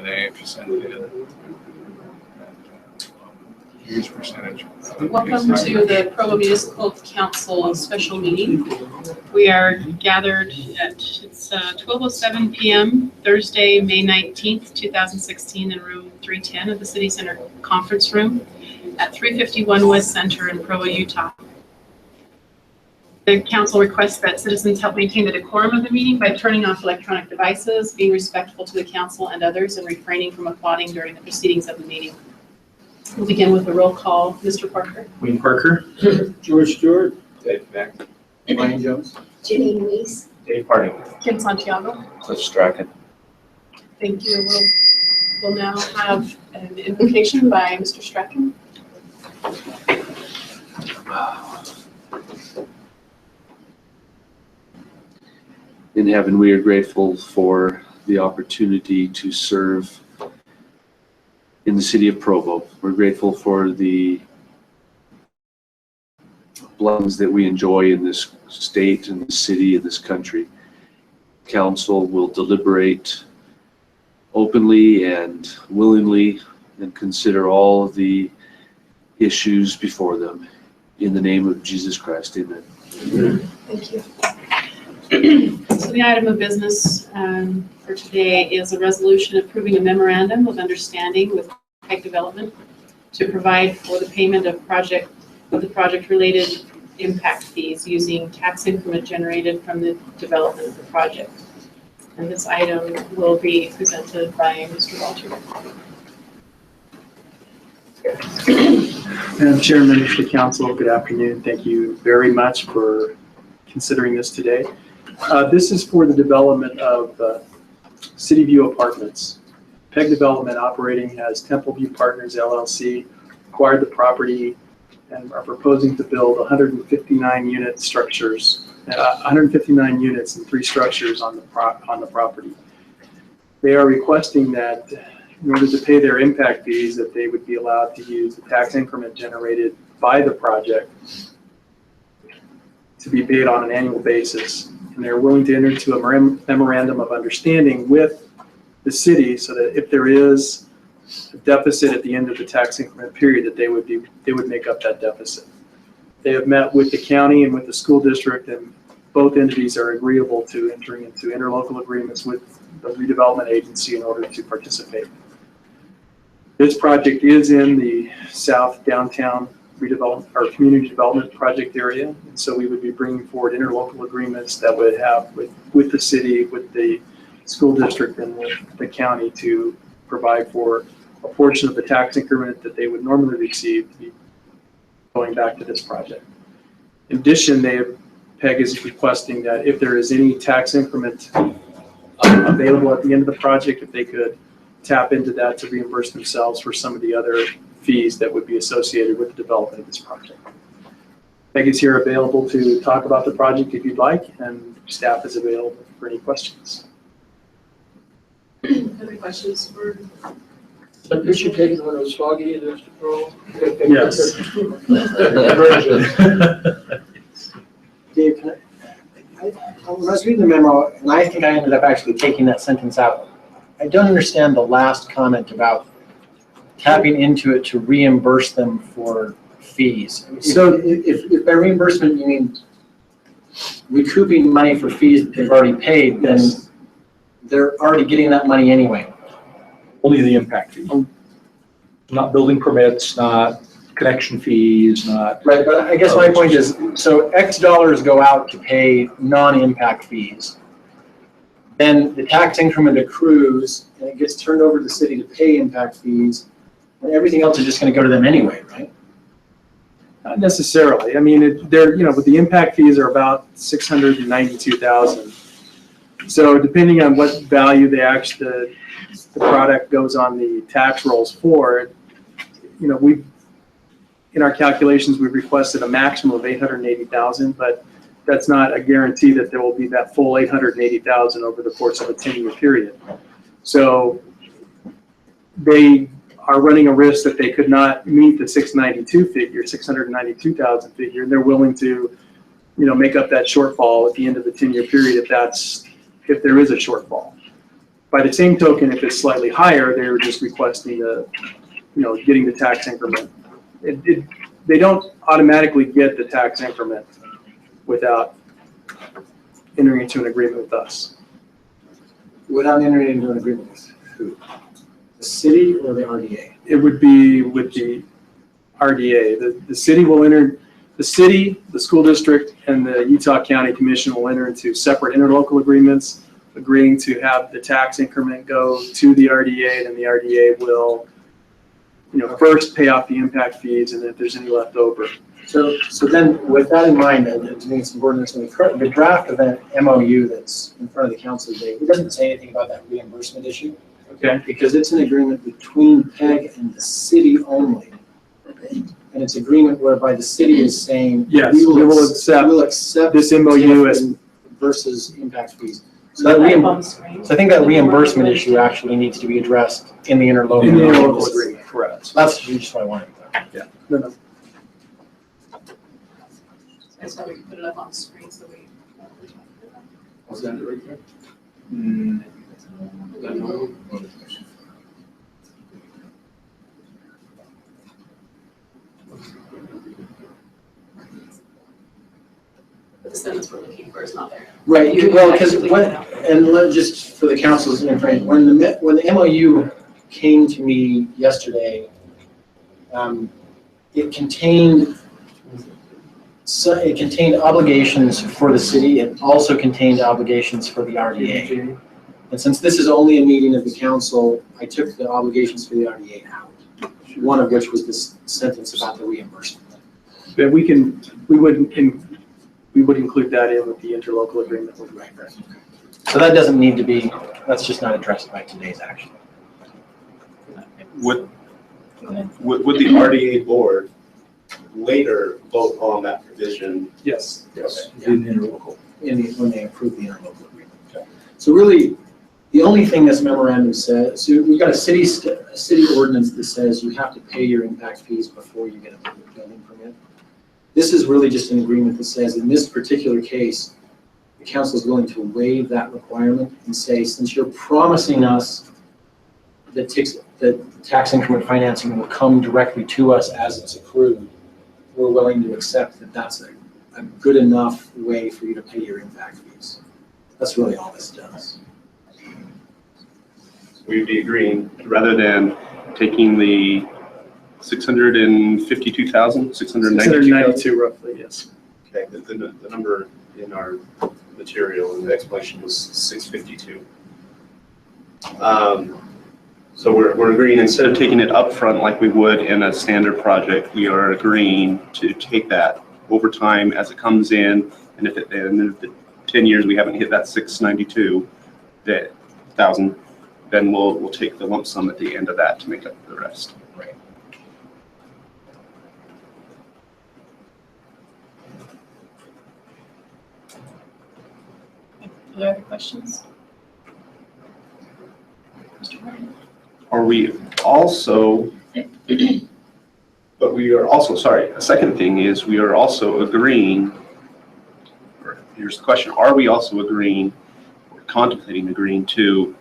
with a percentage. Huge percentage. Welcome to the Provo Municipal Council special meeting. We are gathered at 12:07 p.m. Thursday, May 19th, 2016 in room 310 of the City Center Conference Room at 351 West Center in Provo, Utah. The council requests that citizens help maintain the decorum of the meeting by turning off electronic devices, being respectful to the council and others, and refraining from applauding during the proceedings of the meeting. We'll begin with a roll call. Mr. Parker. Wayne Parker. George Stewart. Dave Beck. Ryan Jones. Jenny Louise. Dave Harding. Kim Santiago. Cliff Strachan. Thank you. We'll now have an invocation by Mr. Strachan. In heaven, we are grateful for the opportunity to serve in the city of Provo. We're grateful for the blessings that we enjoy in this state, in this city, in this country. Council will deliberate openly and willingly and consider all of the issues before them. In the name of Jesus Christ, amen. Thank you. So the item of business for today is a resolution approving a memorandum of understanding with Tech Development to provide for the payment of the project-related impact fees using tax increment generated from the development of the project. And this item will be presented by Mr. Walter. Madam Chair, members of the council, good afternoon. Thank you very much for considering this today. This is for the development of City View Apartments. PEG Development operating as Templeview Partners LLC acquired the property and are proposing to build 159 unit structures, 159 units and 3 structures on the property. They are requesting that in order to pay their impact fees, that they would be allowed to use the tax increment generated by the project to be paid on an annual basis. And they're willing to enter into a memorandum of understanding with the city so that if there is a deficit at the end of the tax increment period, that they would make up that deficit. They have met with the county and with the school district, and both entities are agreeable to entering into interlocal agreements with the redevelopment agency in order to participate. This project is in the South Downtown redevelopment or community development project area, and so we would be bringing forward interlocal agreements that would have with the city, with the school district, and with the county to provide for a portion of the tax increment that they would normally receive to be going back to this project. In addition, PEG is requesting that if there is any tax increment available at the end of the project, if they could tap into that to reimburse themselves for some of the other fees that would be associated with the development of this project. PEG is here available to talk about the project if you'd like, and staff is available for any questions. Other questions for? But this you take when it was foggy and there's the pro. Yes. Dave, can I was reading the memo, and I think I ended up actually taking that sentence out. I don't understand the last comment about tapping into it to reimburse them for fees. So if by reimbursement you mean recouping money for fees that they've already paid, then they're already getting that money anyway. Only the impact fee. Not building permits, not connection fees, not. Right, but I guess my point is, so X dollars go out to pay non-impact fees. Then the tax increment accrues and it gets turned over to the city to pay impact fees, and everything else is just going to go to them anyway, right? Not necessarily. I mean, they're, with the impact fees are about $692,000. So depending on what value the product goes on the tax rolls for, we've, in our calculations, we've requested a maximum of $880,000, but that's not a guarantee that there will be that full $880,000 over the course of a 10-year period. So they are running a risk that they could not meet the 692,000 figure, and they're willing to, make up that shortfall at the end of the 10-year period if there is a shortfall. By the same token, if it's slightly higher, they're just requesting getting the tax increment. They don't automatically get the tax increment without entering into an agreement with us. Without entering into an agreement with who? The city or the RDA? It would be with the RDA. The city will enter, the city, the school district, and the Utah County Commission will enter into separate interlocal agreements, agreeing to have the tax increment go to the RDA, and the RDA will, first pay off the impact fees, and if there's any left over. So then, with that in mind, and to me it's important to the draft of that MOU that's in front of the council today, it doesn't say anything about that reimbursement issue. Okay. Because it's an agreement between PEG and the city only. And it's agreement whereby the city is saying, Yes, we we will will accept this MOU as versus impact fees. So I think that reimbursement issue actually needs to be addressed in the interlocal in the agreement. interlocal agreement, correct. So that's just what I wanted to know. No. I just thought we could put it up on the screen so we. Was that it right there? But the sentence we're looking for is not there. Right, well, because just for the council's information, when the MOU came to me yesterday, it contained obligations for the city. It also contained obligations for the RDA. And since this is only a meeting of the council, I took the obligations for the RDA out. One of which was this sentence about the reimbursement. But we would include that in with the interlocal agreement. Right. So that doesn't need to be, that's just not addressed by today's action. Would the RDA board later vote on that provision? Yes. In interlocal. When they approve the interlocal agreement. So really, the only thing this memorandum says, so we've got a city ordinance that says you have to pay your impact fees before you get a building permit. This is really just an agreement that says in this particular case, the council is willing to waive that requirement and say, since you're promising us that tax increment financing will come directly to us as it's accrued, we're willing to accept that that's a good enough way for you to pay your impact fees. That's really all this does. We'd be agreeing, rather than taking the 652,000, 692 roughly, yes. Okay, the number in our material and the explanation was 652. So we're agreeing, instead of taking it up front like we would in a standard project, we are agreeing to take that over time as it comes in, and if in the 10 years we haven't hit that 692,000, then we'll take the lump sum at the end of that to make up the rest. Right. Are there other questions? Mr. Martin? Are we also, but we are also, sorry, a second thing is we are also agreeing, or here's the question, are we also agreeing or contemplating agreeing to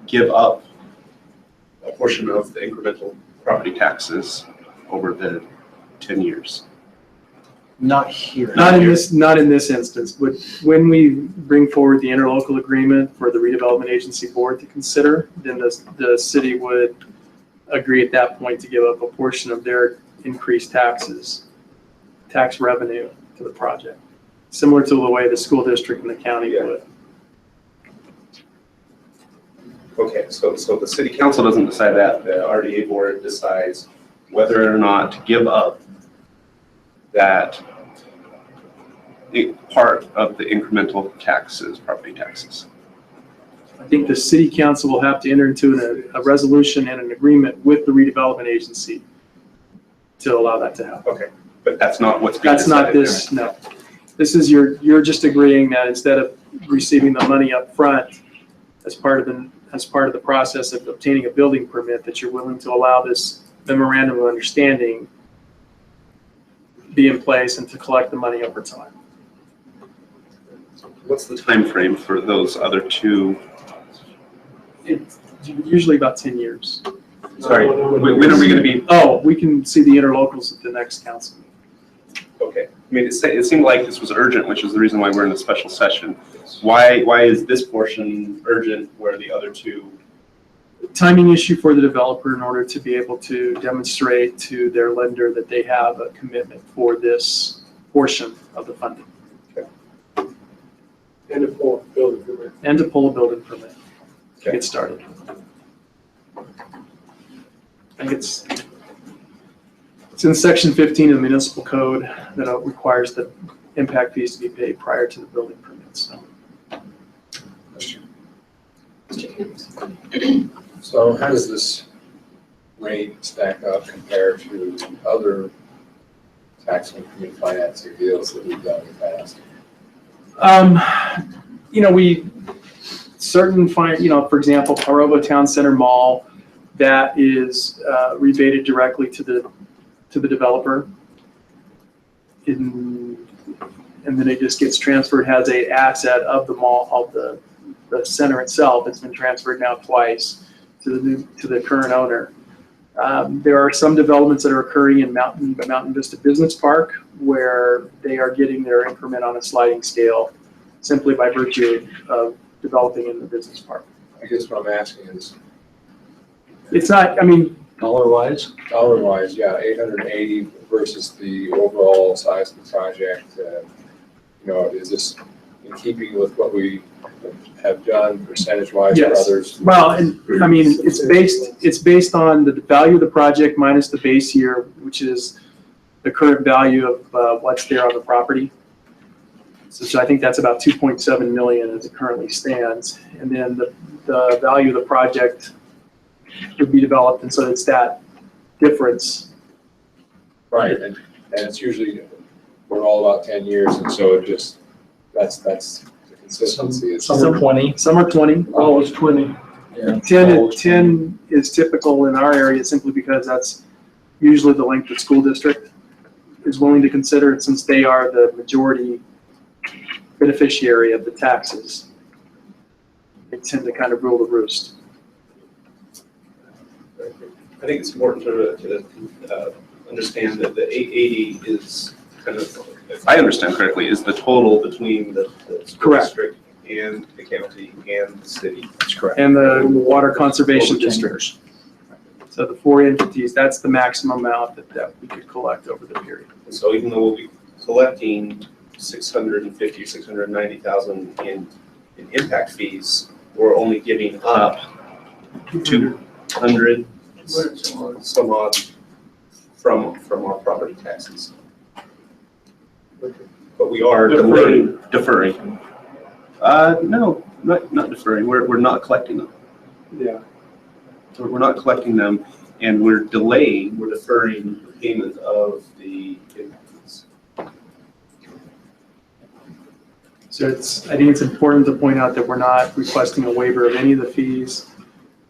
give up a portion of the incremental property taxes over the 10 years? Not here. Not in this instance, but when we bring forward the interlocal agreement for the redevelopment agency board to consider, then the city would agree at that point to give up a portion of their increased tax revenue to the project, similar to the way the school district and the county would. Okay, so the city council doesn't decide that, the RDA board decides whether or not to give up that part of the incremental taxes, property taxes. I think the city council will have to enter into a resolution and an agreement with the redevelopment agency to allow that to happen. Okay, but that's not what's being That's not decided this, no. This is you're just agreeing that instead of receiving the money up front as part of the process of obtaining a building permit, that you're willing to allow this memorandum of understanding be in place and to collect the money over time. What's the time frame for those other two It's usually about 10 years. Sorry, when are we gonna be, Oh, we can see the interlocals at the next council meeting. okay. I mean, it seemed like this was urgent, which is the reason why we're in a special session. Why is this portion urgent where the other two? Timing issue for the developer in order to be able to demonstrate to their lender that they have a commitment for this portion of the funding. And a full building permit. And to pull a building permit to Okay. get started. I think it's in section 15 of the municipal code that requires the impact fees to be paid prior to the building permit, so. So how does this rate stack up compared to other tax increment financing deals that we've done in the past? We certain for example, Provo Town Center Mall, that is rebated directly to the developer. And then it just gets transferred, has a asset of the mall, of the center itself. It's been transferred now twice to the current owner. There are some developments that are occurring in Mountain Vista Business Park where they are getting their increment on a sliding scale simply by virtue of developing in the business park. I guess what I'm asking is, It's not, Dollar-wise? dollar-wise, yeah, 880 versus the overall size of the project. Is this in keeping with what we have done percentage-wise for Yes. others? well, and it's based on the value of the project minus the base year, which is the current value of what's there on the property. So I think that's about 2.7 million as it currently stands. And then the value of the project would be developed, and so it's that difference. Right, and it's usually, we're all about 10 years, and so it just, that's the consistency. It's- Some are 20. Some are 20. Oh, it's 20. Yeah. 10 is typical in our area simply because that's usually the length that school district is willing to consider, it since they are the majority beneficiary of the taxes. They tend to kind of rule the roost. I think it's important to understand that the 880 is kind of, if I understand correctly, is the total between the school Correct. district and the county and the city. That's correct. And the water conservation Over 10 district. years. So the 4 entities, that's the maximum amount that we could collect over the period. And so even though we'll be collecting 650, 690,000 in impact fees, we're only giving up 200 some odd from our property taxes. But we are deferring. No, not deferring. We're not collecting them. Yeah. So we're not collecting them, and we're deferring the payment of the impact fees. So I think it's important to point out that we're not requesting a waiver of any of the fees,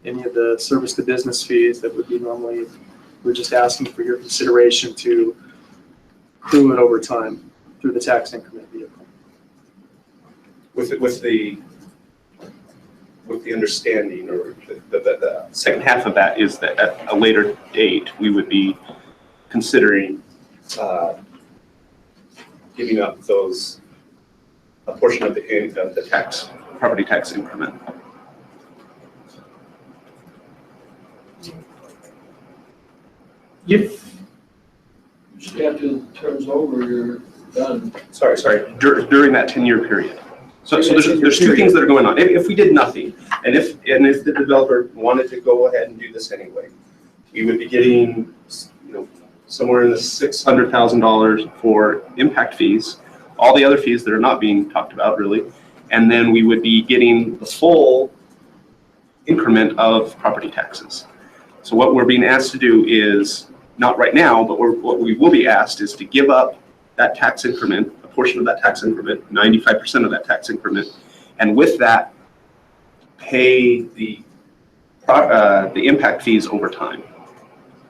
any of the service to business fees that would be normally, we're just asking for your consideration to accrue it over time through the tax increment vehicle. With the understanding, or the second half of that is that at a later date, we would be considering giving up a portion of the property tax increment. If, After the term's over, you're done. Sorry, during that 10-year period. So there's two things that are going on. If we did nothing, and if the developer wanted to go ahead and do this anyway, we would be getting, somewhere in the $600,000 for impact fees, all the other fees that are not being talked about really, and then we would be getting the full increment of property taxes. So what we're being asked to do is, not right now, but what we will be asked is to give up that tax increment, a portion of that tax increment, 95% of that tax increment, and with that, pay the impact fees over time.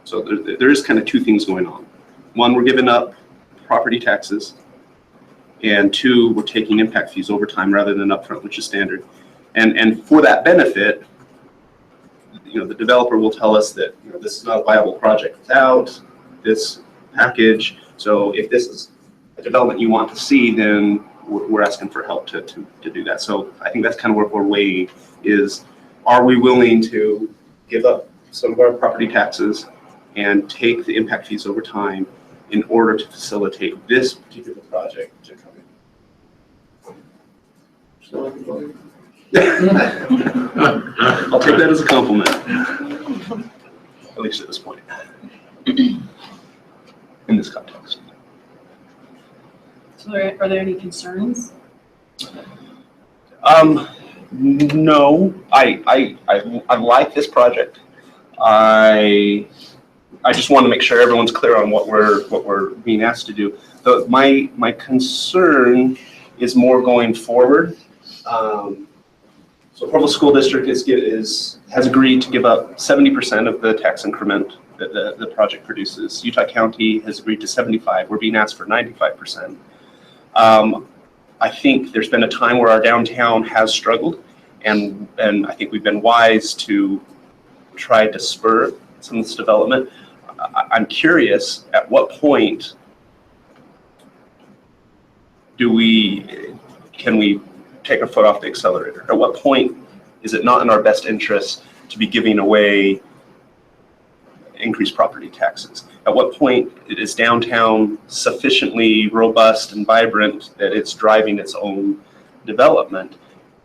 So there is kind of two things going on. One, we're giving up property taxes, and two, we're taking impact fees over time rather than upfront, which is standard. And for that benefit, the developer will tell us that, this is not a viable project without this package. So if this is a development you want to see, then we're asking for help to do that. So I think that's kind of what we're weighing is, are we willing to give up some of our property taxes and take the impact fees over time in order to facilitate this particular project to come in? I'll take that as a compliment, at least at this point, in this context. So are there any concerns? No, I like this project. I just want to make sure everyone's clear on what we're being asked to do. My concern is more going forward. So Provo School District has agreed to give up 70% of the tax increment that the project produces. Utah County has agreed to 75%. We're being asked for 95%. I think there's been a time where our downtown has struggled, and I think we've been wise to try to spur some of this development. I'm curious, at what point can we take our foot off the accelerator? At what point is it not in our best interest to be giving away increased property taxes? At what point is downtown sufficiently robust and vibrant that it's driving its own development?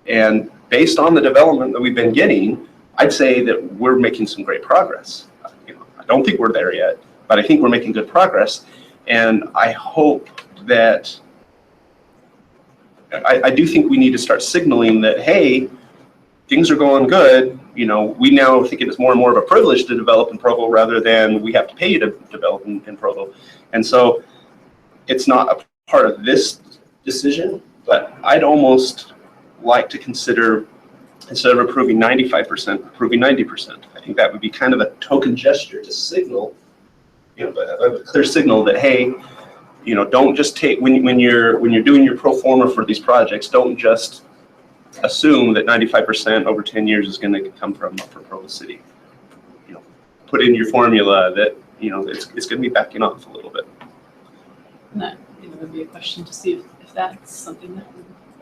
And based on the development that we've been getting, I'd say that we're making some great progress. I don't think we're there yet, but I think we're making good progress. And I hope that I do think we need to start signaling that, hey, things are going good. We now think it is more and more of a privilege to develop in Provo rather than we have to pay you to develop in Provo. And so it's not a part of this decision, but I'd almost like to consider, instead of approving 95%, approving 90%. I think that would be kind of a token gesture to signal, a clear signal that, hey, don't just take, when you're doing your pro forma for these projects, don't just assume that 95% over 10 years is going to come from Provo City. Put in your formula that, it's going to be backing off a little bit. And that would be a question to see if that's something that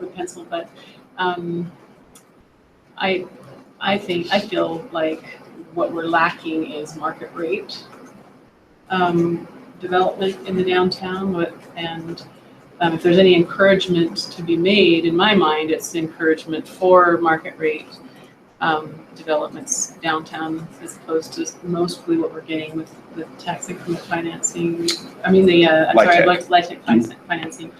would pencil, but I feel like what we're lacking is market rate development in the downtown, and if there's any encouragement to be made, in my mind, it's encouragement for market rate developments downtown, as opposed to mostly what we're getting with tax increment financing. I mean, LIHTC financing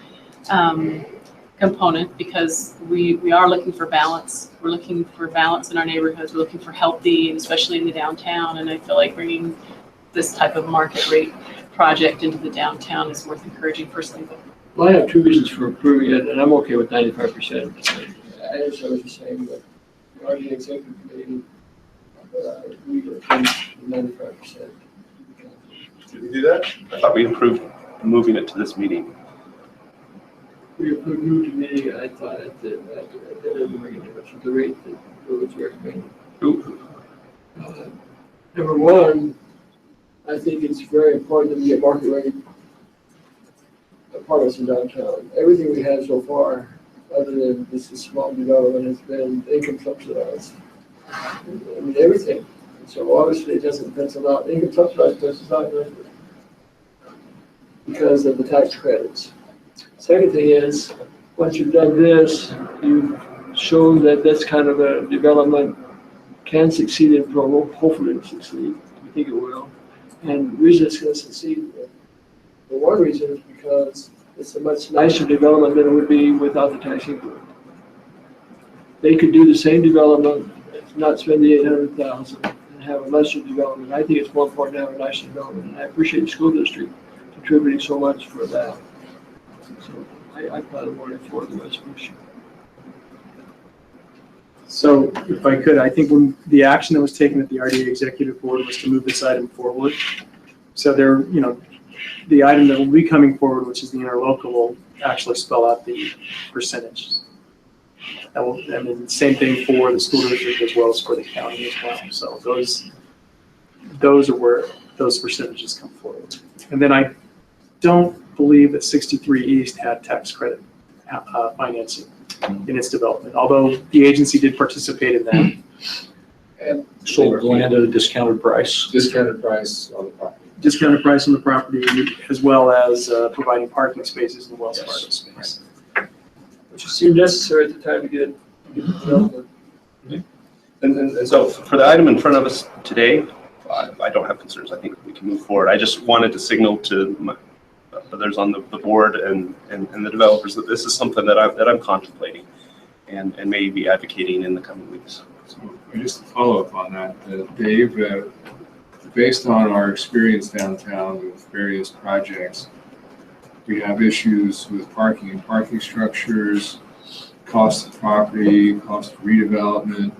component, because we are looking for balance. We're looking for balance in our neighborhoods. We're looking for healthy, and especially in the downtown. And I feel like bringing this type of market rate project into the downtown is worth encouraging personally. Well, I have two reasons for approving it, and I'm okay with 95%. As I was just saying, but the RDA executive committee, we approved 95%. Did we do that? I thought we approved moving it to this meeting. We approved new committee. I thought that doesn't make a difference with the rate that was recommended. Number one, I think it's very important that we get market rate apartments in downtown. Everything we have so far, other than this small development, has been income subsidized. I mean, everything. So obviously it doesn't pencil out. Income subsidized pencils out because of the tax credits. Second thing is, once you've done this, you've shown that this kind of a development can succeed in Provo. Hopefully it'll succeed. We think it will. And the reason it's going to succeed, the one reason is because it's a much nicer development than it would be without the tax increment. They could do the same development, not spend the $800,000, and have a lesser development. I think it's more important to have a nicer development, and I appreciate the school district contributing so much for that. So I plan on voting for the resolution. So if I could, I think when the action that was taken at the RDA executive board was to move this item forward. So there, the item that will be coming forward, which is the interlocal, will actually spell out the percentage. I mean, same thing for the school district as well as for the county as well. So those are where those percentages come forward. And then I don't believe that 63 East had tax credit financing in its development, although the agency did participate in that. And Sold the land at a discounted price. discounted price on the property. Discounted price on the property, as well as providing parking spaces in the Wells Fargo space. Which seemed necessary at the time to get development. And so for the item in front of us today, I don't have concerns. I think we can move forward. I just wanted to signal to others on the board and the developers that this is something that I'm contemplating and may be advocating in the coming weeks. So just to follow up on that, Dave, based on our experience downtown with various projects, we have issues with parking and parking structures, cost of property, cost of redevelopment.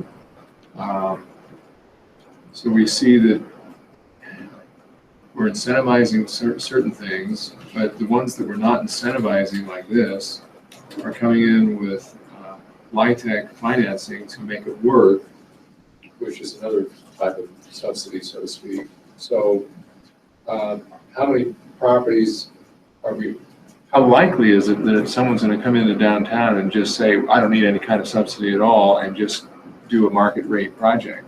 So we see that we're incentivizing certain things, but the ones that we're not incentivizing like this are coming in with LIHTC financing to make it work, which is another type of subsidy, so to speak. So how many properties are we, how likely is it that if someone's going to come into downtown and just say, I don't need any kind of subsidy at all, and just do a market rate project?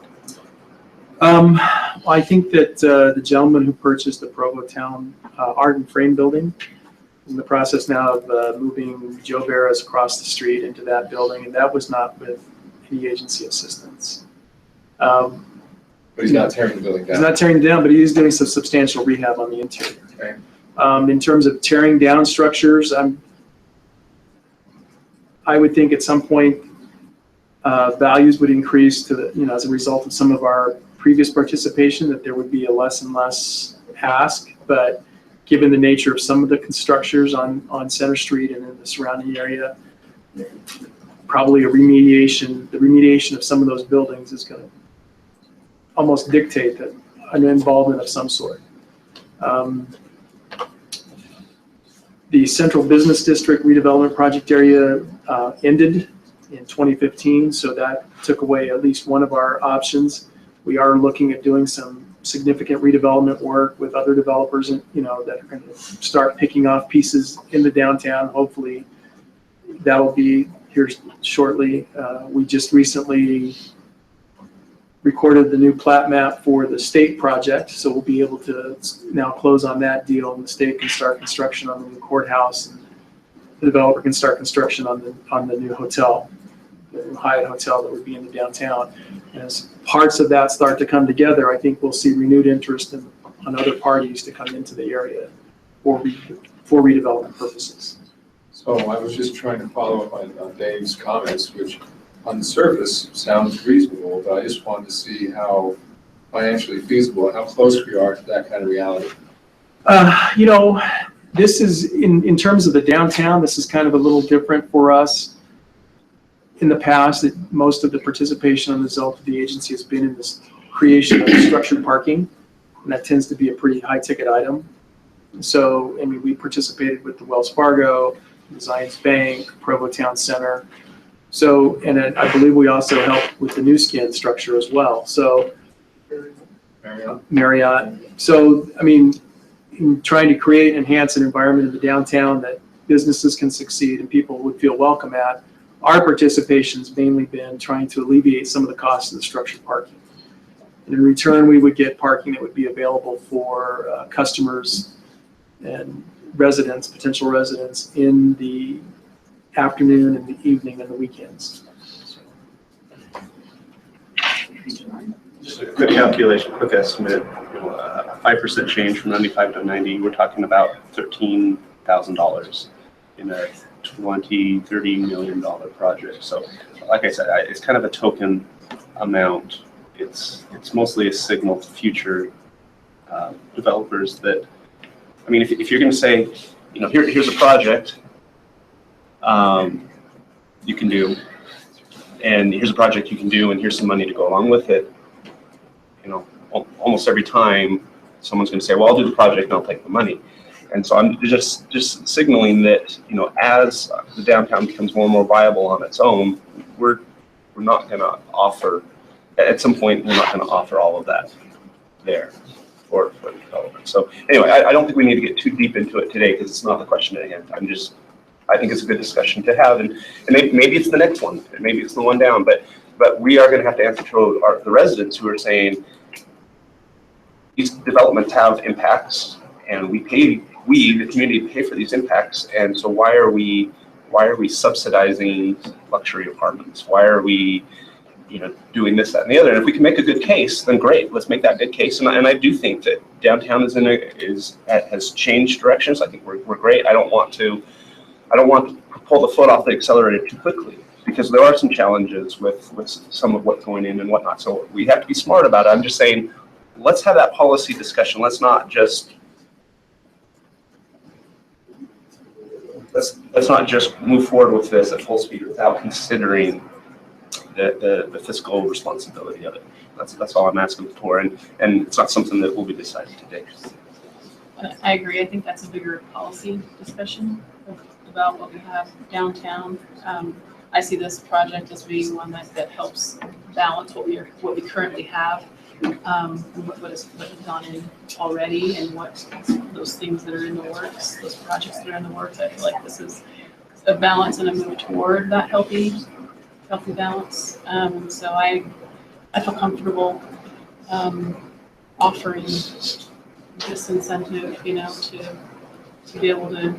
I think that the gentleman who purchased the Provo Town Art and Frame Building is in the process now of moving Joe Barras across the street into that building, and that was not with any agency assistance. But he's not tearing the building down. He's not tearing it down, but he is doing some substantial rehab on the interior. Okay. In terms of tearing down structures, I would think at some point values would increase to the, as a result of some of our previous participation, that there would be a less and less ask. But given the nature of some of the structures on Center Street and in the surrounding area, probably the remediation of some of those buildings is going to almost dictate that an involvement of some sort. The Central Business District redevelopment project area ended in 2015, so that took away at least one of our options. We are looking at doing some significant redevelopment work with other developers, that are going to start picking off pieces in the downtown. Hopefully, that will be here shortly. We just recently recorded the new plat map for the state project, so we'll be able to now close on that deal, and the state can start construction on the new courthouse, and the developer can start construction on the new hotel, the Hyatt Hotel that would be in the downtown. And as parts of that start to come together, I think we'll see renewed interest on other parties to come into the area for redevelopment purposes. So I was just trying to follow up on Dave's comments, which on the surface sounds reasonable, but I just wanted to see how financially feasible and how close we are to that kind of reality. This is, in terms of the downtown, this is kind of a little different for us. In the past, most of the participation on the result of the agency has been in this creation of structured parking, and that tends to be a pretty high-ticket item. So, we participated with the Wells Fargo, the Zions Bank, Provo Town Center. So, and I believe we also helped with the new skin structure as well. So, Marriott. So, in trying to create and enhance an environment in the downtown that businesses can succeed and people would feel welcome at, our participation's mainly been trying to alleviate some of the costs of the structured parking. And in return, we would get parking that would be available for customers and residents, potential residents, in the afternoon and the evening and the weekends. Just a quick calculation, quick estimate, a 5% change from 95 to 90, we're talking about $13,000 in a $20-30 million project. So like I said, it's kind of a token amount. It's mostly a signal to future developers that, if you're going to say, here's a project you can do, and here's a project you can do, and here's some money to go along with it. Almost every time someone's going to say, well, I'll do the project and I'll take the money. And so I'm just signaling that, as the downtown becomes more and more viable on its own, we're not gonna offer, at some point, we're not gonna offer all of that there for the development. So anyway, I don't think we need to get too deep into it today because it's not the question at hand. I think it's a good discussion to have, and maybe it's the next one, and maybe it's the one down, but we are gonna have to answer to the residents who are saying, these developments have impacts, and we, the community, pay for these impacts, and so why are we subsidizing luxury apartments? Why are we, doing this, that, and the other? And if we can make a good case, then great. Let's make that good case. And I do think that downtown has changed directions. I think we're great. I don't want to pull the foot off the accelerator too quickly because there are some challenges with some of what's going in and whatnot. So we have to be smart about it. I'm just saying, let's have that policy discussion. Let's not just move forward with this at full speed without considering the fiscal responsibility of it. That's all I'm asking for, and it's not something that will be decided today. I agree. I think that's a bigger policy discussion about what we have downtown. I see this project as being one that helps balance what we currently have, and what has gone in already, and what those things that are in the works, those projects that are in the works. I feel like this is a balance and a move toward that healthy balance. So I feel comfortable offering this incentive, to be able to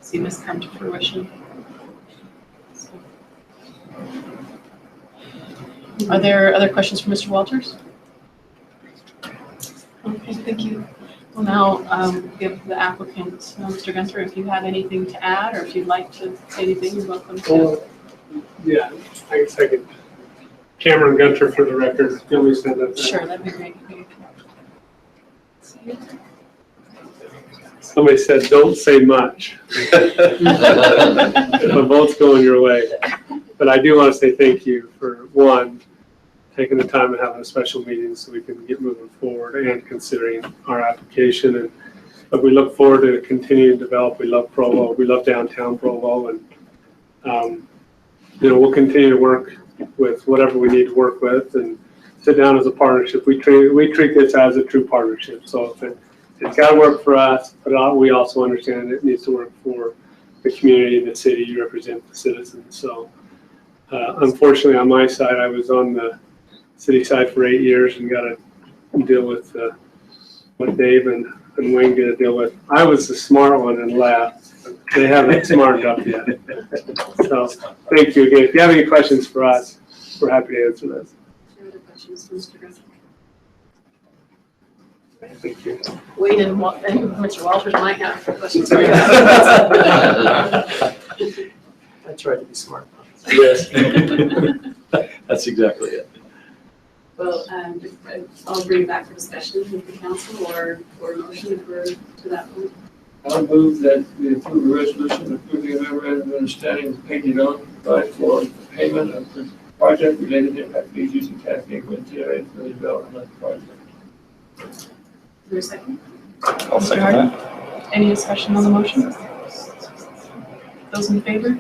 see this come to fruition. So. Are there other questions for Mr. Walters? Okay, thank you. We'll now give the applicant, Mr. Gunther, if you have anything to add, or if you'd like to say anything, you're welcome to. Yeah, I guess I could. Cameron Gunter for the record. Can we send that? Sure, that'd be great. Somebody said, don't say much. The vote's going your way. But I do want to say thank you for, one, taking the time and having a special meeting so we can get moving forward and considering our application. But we look forward to continuing to develop. We love Provo. We love downtown Provo. And, we'll continue to work with whatever we need to work with and sit down as a partnership. We treat this as a true partnership. So if it's got to work for us, but we also understand it needs to work for the community and the city. You represent the citizens. So unfortunately, on my side, I was on the city side for 8 years and got to deal with what Dave and Wayne get to deal with. I was the smart one and left. They haven't smartened up yet. So thank you again. If you have any questions for us, we're happy to answer those. Any other questions for Mr. Gunther? Thank you. Wayne and Mr. Walters might have questions for you. I tried to be smart. Yes. That's exactly it. Well, I'll bring it back for discussion with the council or a motion to that point. I'll move that we approve a resolution approving a memorandum of understanding with Peggy on for payment of the project related impact fees using tax increment TRA for the development of the project. Is there a second? I'll second that. Any discussion on the motion? Those in favor?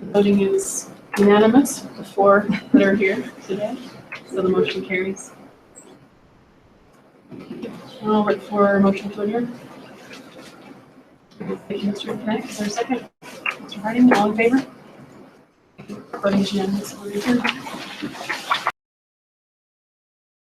The voting is unanimous, the 4 that are here today, so the motion carries. I'll look for a motion to adjourn. Thank you, Mr. Knapp. Is there a second? Mr. Harding, all in favor? Voting is unanimous. We're adjourned.